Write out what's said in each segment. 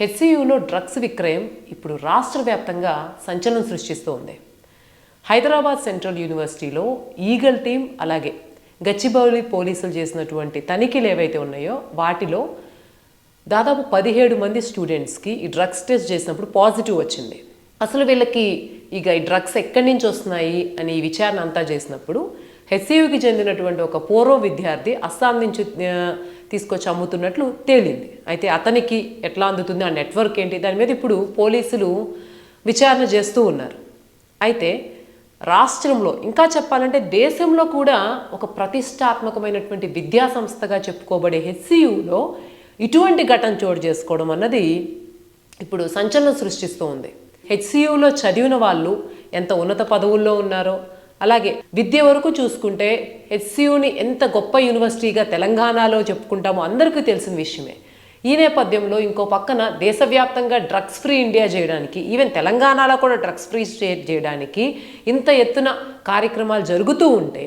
హెచ్సియులో drugs విక్రయం ఇప్పుడు రాష్ట్ర వ్యాప్తంగా సంచలనం సృష్టిస్తూ ఉంది. హైదరాబాద్ సెంట్రల్ యూనివర్సిటీలో ఈగల్ టీం అలాగే గచ్చిబౌలి పోలీసులు చేసినటువంటి తనిఖీలు ఏవైతే ఉన్నాయో వాటిలో దాదాపు 17 మంది స్టూడెంట్స్కి ఈ డ్రగ్స్ టెస్ట్ చేసినప్పుడు పాజిటివ్ వచ్చింది. అసలు వీళ్ళకి ఈ డ్రగ్స్ ఎక్కడి నుంచి వస్తున్నాయి అని విచారణ అంతా చేసినప్పుడు హెచ్సియుకి చెందినటువంటి ఒక పూర్వ విద్యార్థి అస్సాం నుంచి తీసుకొచ్చి అమ్ముతున్నట్లు తేలింది. అయితే అతనికి ఎట్లా అందుతుంది, ఆ నెట్వర్క్ ఏంటి, దాని మీద ఇప్పుడు పోలీసులు విచారణ చేస్తూ ఉన్నారు. అయితే రాష్ట్రంలో ఇంకా చెప్పాలంటే దేశంలో కూడా ఒక ప్రతిష్టాత్మకమైనటువంటి విద్యా సంస్థగా చెప్పుకోబడే హెచ్సియులో ఇటువంటి ఘటన చోటు చేసుకోవడం అన్నది ఇప్పుడు సంచలనం సృష్టిస్తూ ఉంది. హెచ్సియులో చదివిన వాళ్ళు ఎంత ఉన్నత పదవుల్లో ఉన్నారో, అలాగే విద్య వరకు చూసుకుంటే హెచ్సియుని ఎంత గొప్ప యూనివర్సిటీగా తెలంగాణలో చెప్పుకుంటామో అందరికీ తెలిసిన విషయమే. ఈ నేపథ్యంలో ఇంకో పక్కన దేశవ్యాప్తంగా డ్రగ్స్ ఫ్రీ ఇండియా చేయడానికి, ఈవెన్ తెలంగాణలో కూడా డ్రగ్స్ ఫ్రీ స్టేట్ చేయడానికి ఇంత ఎత్తున కార్యక్రమాలు జరుగుతూ ఉంటే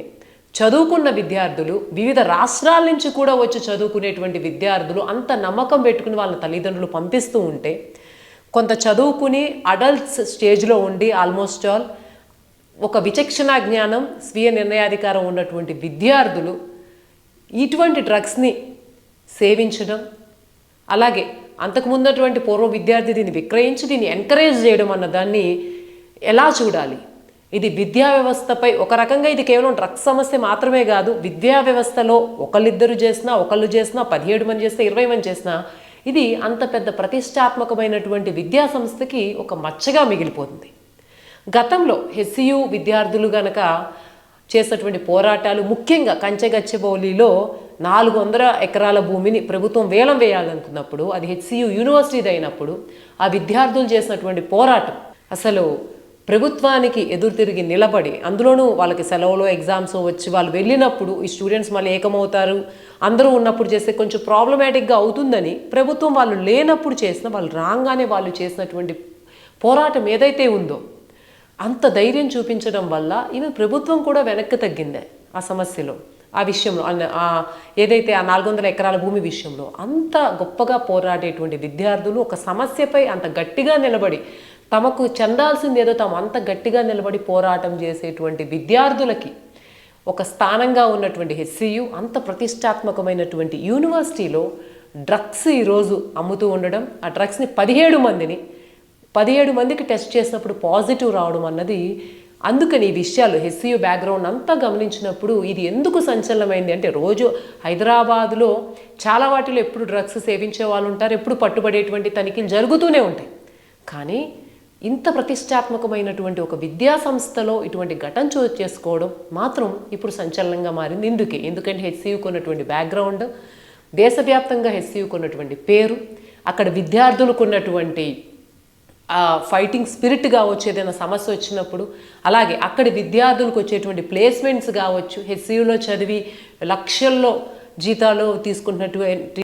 చదువుకున్న విద్యార్థులు, వివిధ రాష్ట్రాల నుంచి కూడా వచ్చి చదువుకునేటువంటి విద్యార్థులు అంత నమ్మకం పెట్టుకుని వాళ్ళ తల్లిదండ్రులు పంపిస్తూ ఉంటే, కొంత చదువుకుని అడల్ట్స్ స్టేజ్లో ఉండి ఆల్మోస్ట్ ఆల్ ఒక విచక్షణ జ్ఞానం, స్వీయ నిర్ణయాధికారం ఉన్నటువంటి విద్యార్థులు ఇటువంటి డ్రగ్స్ని సేవించడం, అలాగే అంతకుముందటువంటి పూర్వ విద్యార్థి దీన్ని విక్రయించి దీన్ని ఎంకరేజ్ చేయడం అన్న దాన్ని ఎలా చూడాలి? ఇది విద్యా వ్యవస్థపై ఒక రకంగా ఇది కేవలం డ్రగ్స్ సమస్య మాత్రమే కాదు, విద్యా వ్యవస్థలో ఒకళ్ళు చేసినా 17 మంది చేసినా 20 మంది చేసినా ఇది అంత పెద్ద ప్రతిష్టాత్మకమైనటువంటి విద్యా సంస్థకి ఒక మచ్చగా మిగిలిపోతుంది. గతంలో హెచ్సియు విద్యార్థులు గనక చేసినటువంటి పోరాటాలు, ముఖ్యంగా కంచెగచ్చిబౌలిలో 400 ఎకరాల భూమిని ప్రభుత్వం వేలం వేయాలనుకున్నప్పుడు, అది హెచ్సియు యూనివర్సిటీది అయినప్పుడు ఆ విద్యార్థులు చేసినటువంటి పోరాటం అసలు ప్రభుత్వానికి ఎదురు తిరిగి నిలబడి, అందులోనూ వాళ్ళకి సెలవులో ఎగ్జామ్స్ వచ్చి వాళ్ళు వెళ్ళినప్పుడు ఈ స్టూడెంట్స్ మళ్ళీ ఏకమవుతారు, అందరూ ఉన్నప్పుడు చేస్తే కొంచెం ప్రాబ్లమాటిక్గా అవుతుందని ప్రభుత్వం వాళ్ళు లేనప్పుడు చేసిన, వాళ్ళు రాగానే వాళ్ళు చేసినటువంటి పోరాటం ఏదైతే ఉందో అంత ధైర్యం చూపించడం వల్ల ఈవెన్ ప్రభుత్వం కూడా వెనక్కి తగ్గిందే ఆ సమస్యలో, ఆ విషయంలో, ఏదైతే ఆ 400 ఎకరాల భూమి విషయంలో అంత గొప్పగా పోరాడేటువంటి విద్యార్థులు ఒక సమస్యపై అంత గట్టిగా నిలబడి, తమకు చెందాల్సింది ఏదో తాము అంత గట్టిగా నిలబడి పోరాటం చేసేటువంటి విద్యార్థులకి ఒక స్థానంగా ఉన్నటువంటి హెచ్సియు అంత ప్రతిష్టాత్మకమైనటువంటి యూనివర్సిటీలో డ్రగ్స్ ఈరోజు అమ్ముతూ ఉండడం, ఆ డ్రగ్స్ని 17 మందికి టెస్ట్ చేసినప్పుడు పాజిటివ్ రావడం అన్నది, అందుకని ఈ విషయాలు హెచ్సియు బ్యాక్గ్రౌండ్ అంతా గమనించినప్పుడు ఇది ఎందుకు సంచలనమైంది అంటే, రోజు హైదరాబాదులో చాలా వాటిలో ఎప్పుడు డ్రగ్స్ సేవించే వాళ్ళు ఉంటారు, ఎప్పుడు పట్టుబడేటువంటి తనిఖీలు జరుగుతూనే ఉంటాయి. కానీ ఇంత ప్రతిష్టాత్మకమైనటువంటి ఒక విద్యా సంస్థలో ఇటువంటి ఘటన చోటు చేసుకోవడం మాత్రం ఇప్పుడు సంచలనంగా మారింది. ఎందుకంటే హెచ్సియుకు ఉన్నటువంటి బ్యాక్గ్రౌండ్, దేశవ్యాప్తంగా హెచ్సియుకు ఉన్నటువంటి పేరు, అక్కడ విద్యార్థులకు ఉన్నటువంటి ఫైటింగ్ స్పిరిట్ కావచ్చు, ఏదైనా సమస్య వచ్చినప్పుడు, అలాగే అక్కడి విద్యార్థులకు వచ్చేటువంటి ప్లేస్మెంట్స్ కావచ్చు, హెచ్సియులో చదివి లక్షల్లో జీతాలు తీసుకుంటున్నటువంటి